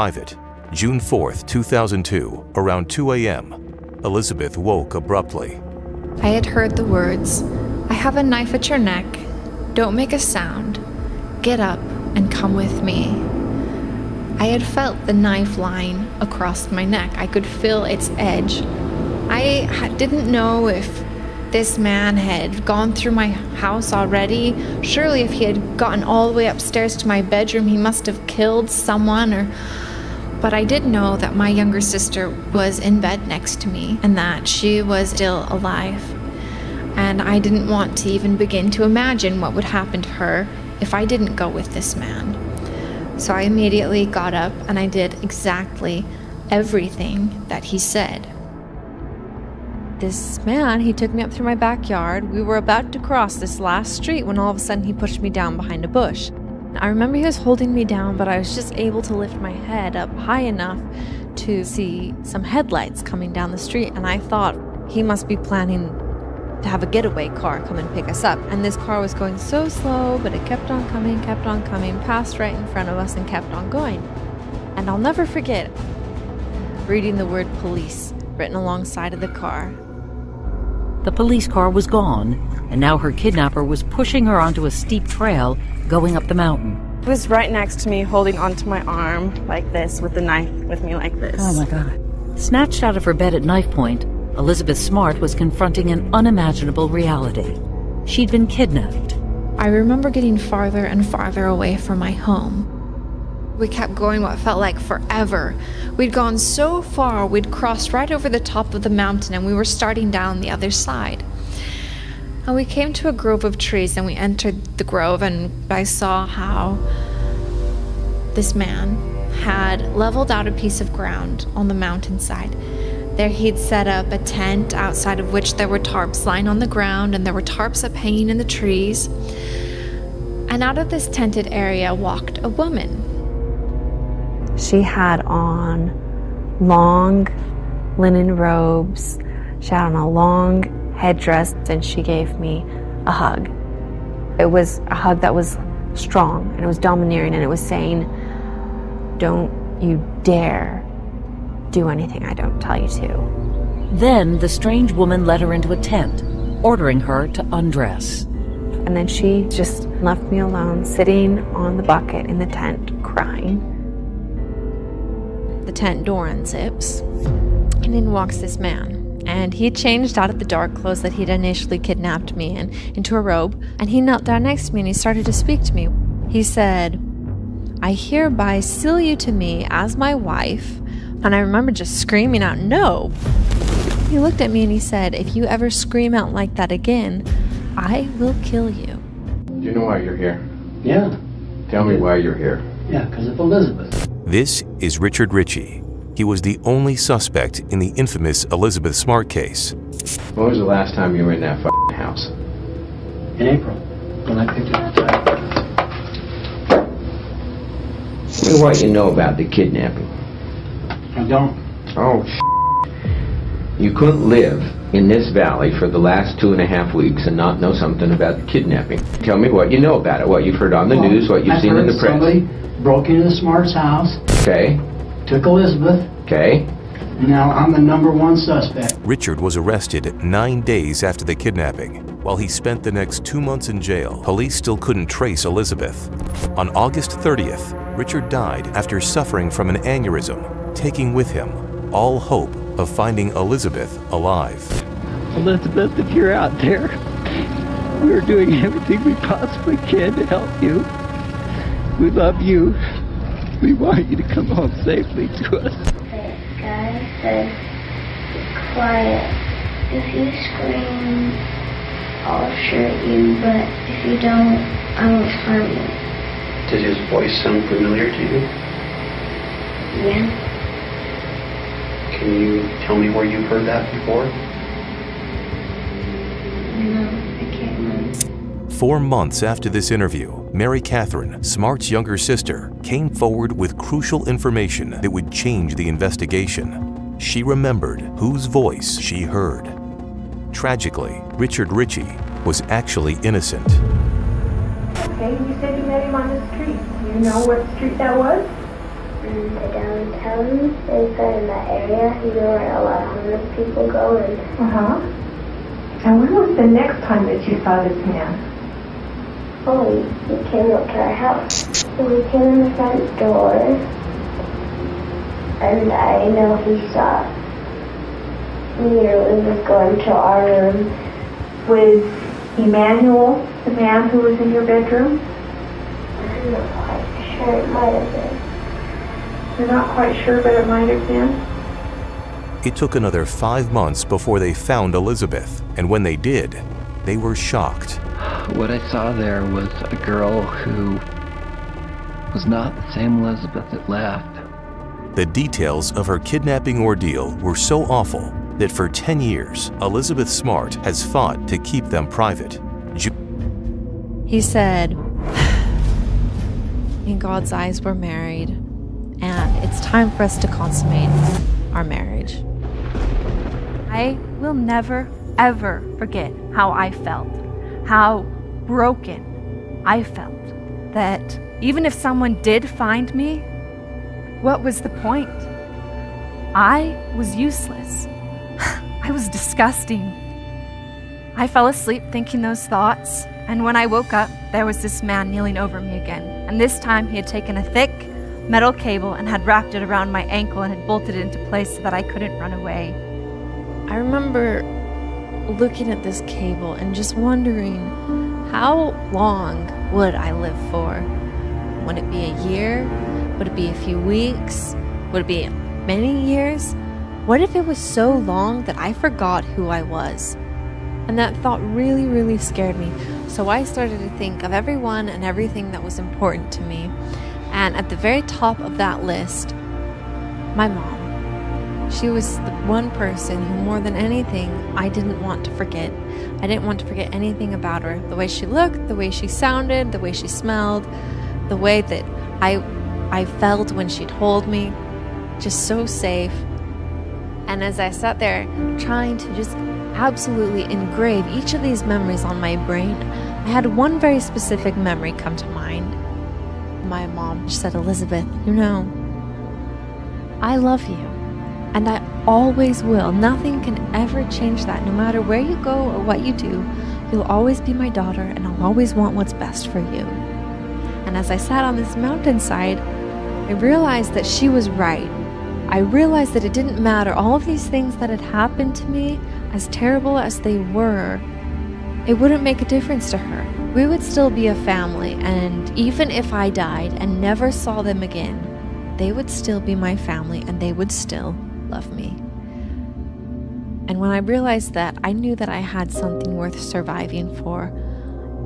Private, June 4th, 2002, around 2 a.m., Elizabeth woke abruptly. I had heard the words, "I have a knife at your neck. Don't make a sound. Get up and come with me." I had felt the knife line across my neck. I could feel its edge. I didn't know if this man had gone through my house already. Surely if he had gotten all the way upstairs to my bedroom, he must have killed someone. But I did know that my younger sister was in bed next to me and that she was still alive. And I didn't want to even begin to imagine what would happen to her if I didn't go with this man. So I immediately got up and I did exactly everything that he said. This man, he took me up through my backyard. We were about to cross this last street when all of a sudden he pushed me down behind a bush. I remember he was holding me down, but I was just able to lift my head up high enough to see some headlights coming down the street, and I thought he must be planning to have a getaway car come and pick us up. And this car was going so slow, but it kept on coming, passed right in front of us and kept on going. And I'll never forget reading the word police written alongside of the car. The police car was gone, and now her kidnapper was pushing her onto a steep trail going up the mountain. He was right next to me, holding onto my arm like this, with the knife with me like this. Oh my God. Snatched out of her bed at knife point, Elizabeth Smart was confronting an unimaginable reality. She'd been kidnapped. I remember getting farther and farther away from my home. We kept going what felt like forever. We'd gone so far, we'd crossed right over the top of the mountain and we were starting down the other side. And we came to a grove of trees and we entered the grove, and I saw how this man had leveled out a piece of ground on the mountainside. There he'd set up a tent outside of which there were tarps lying on the ground, and there were tarps up hanging in the trees. And out of this tented area walked a woman. She had on long linen robes. She had on a long headdress, and she gave me a hug. It was a hug that was strong, and it was domineering, and it was saying, "Don't you dare do anything I don't tell you to." Then the strange woman led her into a tent, ordering her to undress. And then she just left me alone, sitting on the bucket in the tent, crying. The tent door unzips, and in walks this man. And he had changed out of the dark clothes that he'd initially kidnapped me in into a robe, and he knelt down next to me and he started to speak to me. He said, "I hereby seal you to me as my wife." And I remember just screaming out, "No!" He looked at me and he said, "If you ever scream out like that again, I will kill you." Do you know why you're here? Yeah. Tell me why you're here. Yeah, because of Elizabeth. This is Richard Ritchie. He was the only suspect in the infamous Elizabeth Smart case. When was the last time you were in that f***ing house? In April, when I picked up the child. Tell me what you know about the kidnapping. I don't. Oh, you couldn't live in this valley for the last 2.5 weeks and not know something about the kidnapping. Tell me what you know about it, what you've heard on the news, what you've seen in the press. Somebody broke into Smart's house, Okay, took Elizabeth, okay. and now I'm the #1 suspect. Richard was arrested 9 days after the kidnapping. While he spent the next 2 months in jail, police still couldn't trace Elizabeth. On August 30th, Richard died after suffering from an aneurysm, taking with him all hope of finding Elizabeth alive. Elizabeth, if you're out there, we're doing everything we possibly can to help you. We love you. We want you to come home safely to us. The guy said, "Be quiet. If you scream, I'll shoot you, but if you don't, I won't harm you." Did his voice sound familiar to you? Yeah. Can you tell me where you've heard that before? No, I can't remember. 4 months after this interview, Mary Catherine, Smart's younger sister, came forward with crucial information that would change the investigation. She remembered whose voice she heard. Tragically, Richard Ritchie was actually innocent. Okay, you said you met him on the street. Do you know what street that was? in the downtown, inside in that area, you know where a lot of homeless people go. And when was the next time that you saw this man? Oh, he came up to our house. We came in the front door, and I know he saw me or we was going to our room. Was Emmanuel the man who was in your bedroom? I'm not quite sure, it might have been. You're not quite sure, but it might have been. It took another 5 months before they found Elizabeth, and when they did, they were shocked. What I saw there was a girl who was not the same Elizabeth that left. The details of her kidnapping ordeal were so awful that for 10 years, Elizabeth Smart has fought to keep them private. He said, in God's eyes, we're married, and it's time for us to consummate our marriage. I will never, ever forget how I felt, how broken I felt. That even if someone did find me, what was the point? I was useless. I was disgusting. I fell asleep thinking those thoughts, and when I woke up, there was this man kneeling over me again. And this time he had taken a thick metal cable and had wrapped it around my ankle and had bolted it into place so that I couldn't run away. I remember looking at this cable and just wondering, how long would I live for? Would it be a year? Would it be a few weeks? Would it be many years? What if it was so long that I forgot who I was? And that thought really, really scared me. So I started to think of everyone and everything that was important to me. And at the very top of that list, my mom. She was the one person who, more than anything, I didn't want to forget. I didn't want to forget anything about her. The way she looked, the way she sounded, the way she smelled, the way that I felt when she'd hold me. Just so safe. And as I sat there trying to just absolutely engrave each of these memories on my brain, I had one very specific memory come to mind. My mom said, Elizabeth, you know, I love you. And I always will. Nothing can ever change that. No matter where you go or what you do, you'll always be my daughter, and I'll always want what's best for you. And as I sat on this mountainside, I realized that she was right. I realized that it didn't matter. All of these things that had happened to me, as terrible as they were, it wouldn't make a difference to her. We would still be a family, and even if I died and never saw them again, they would still be my family, and they would still love me. And when I realized that, I knew that I had something worth surviving for.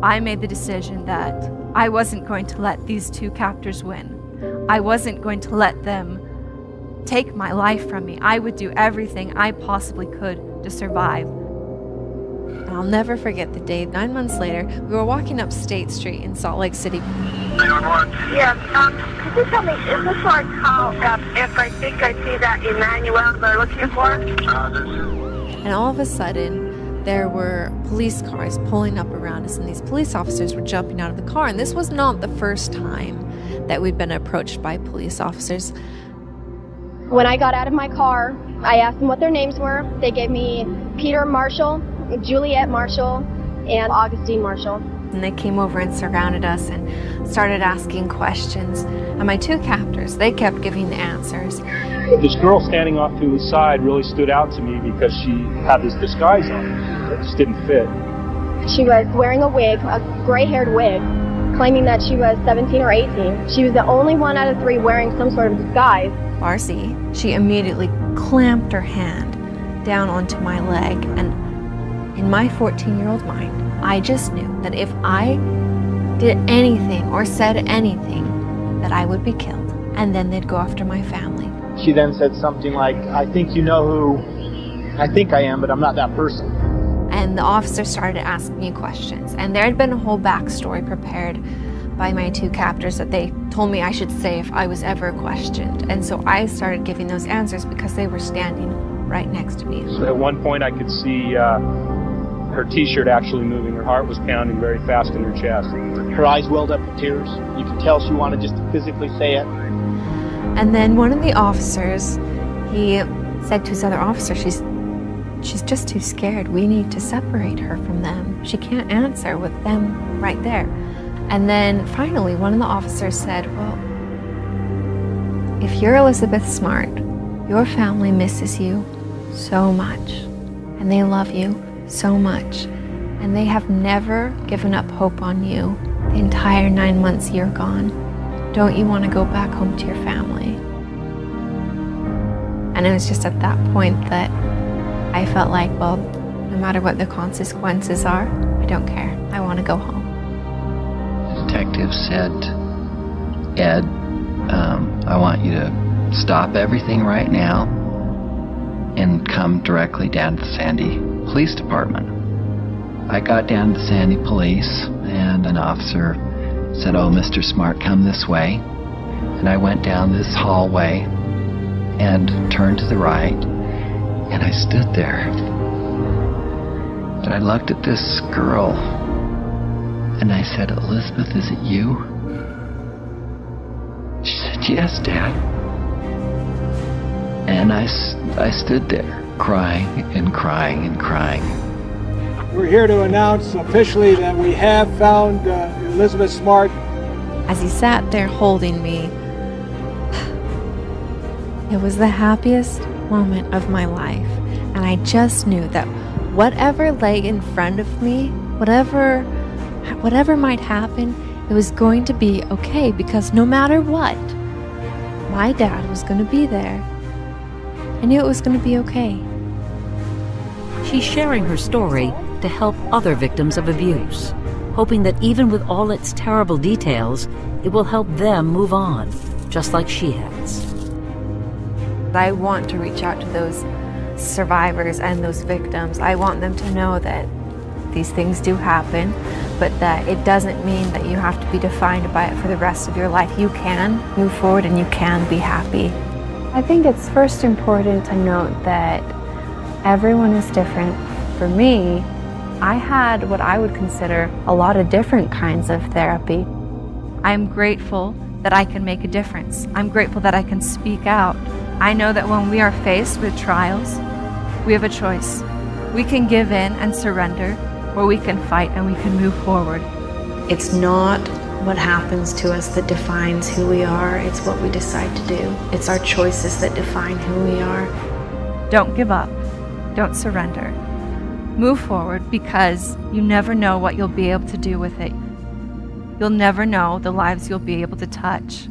I made the decision that I wasn't going to let these two captors win. I wasn't going to let them take my life from me. I would do everything I possibly could to survive. And I'll never forget the day, 9 months later, we were walking up State Street in Salt Lake City. Yes, could you tell me, is this like how, if I think I see that Emmanuel they're looking for? And all of a sudden, there were police cars pulling up around us, and these police officers were jumping out of the car. And this was not the first time that we'd been approached by police officers. When I got out of my car, I asked them what their names were. They gave me Peter Marshall, Juliet Marshall, and Augustine Marshall. And they came over and surrounded us and started asking questions. And my two captors, they kept giving the answers. This girl standing off to the side really stood out to me because she had this disguise on that just didn't fit. She was wearing a wig, a gray-haired wig, claiming that she was 17 or 18. She was the only one out of three wearing some sort of disguise. Marcy, she immediately clamped her hand down onto my leg, and in my 14-year-old mind, I just knew that if I did anything or said anything, that I would be killed, and then they'd go after my family. She then said something like, I think you know who I think I am, but I'm not that person. And the officer started asking me questions, and there had been a whole backstory prepared by my two captors that they told me I should say if I was ever questioned. And so I started giving those answers because they were standing right next to me. So at one point I could see her t-shirt actually moving. Her heart was pounding very fast in her chest. Her eyes welled up with tears. You could tell she wanted just to physically say it. And then one of the officers, he said to his other officer, she's just too scared. We need to separate her from them. She can't answer with them right there. And then finally, one of the officers said, well, if you're Elizabeth Smart, your family misses you so much, and they love you so much, and they have never given up hope on you the entire 9 months you're gone. Don't you want to go back home to your family? And it was just at that point that I felt like, well, no matter what the consequences are, I don't care. I want to go home. The detective said, Ed, I want you to stop everything right now and come directly down to the Sandy Police Department. I got down to the Sandy Police, and an officer said, oh, Mr. Smart, come this way. And I went down this hallway and turned to the right, and I stood there. And I looked at this girl, and I said, Elizabeth, is it you? She said, yes, Dad. And I stood there, crying and crying and crying. We're here to announce officially that we have found Elizabeth Smart. As he sat there holding me, it was the happiest moment of my life. And I just knew that whatever lay in front of me, whatever might happen, it was going to be okay, because no matter what, my dad was going to be there. I knew it was going to be okay. She's sharing her story to help other victims of abuse, hoping that even with all its terrible details, it will help them move on, just like she has. I want to reach out to those survivors and those victims. I want them to know that these things do happen, but that it doesn't mean that you have to be defined by it for the rest of your life. You can move forward and you can be happy. I think it's first important to note that everyone is different. For me, I had what I would consider a lot of different kinds of therapy. I'm grateful that I can make a difference. I'm grateful that I can speak out. I know that when we are faced with trials, we have a choice. We can give in and surrender, or we can fight and we can move forward. It's not what happens to us that defines who we are. It's what we decide to do. It's our choices that define who we are. Don't give up. Don't surrender. Move forward, because you never know what you'll be able to do with it. You'll never know the lives you'll be able to touch.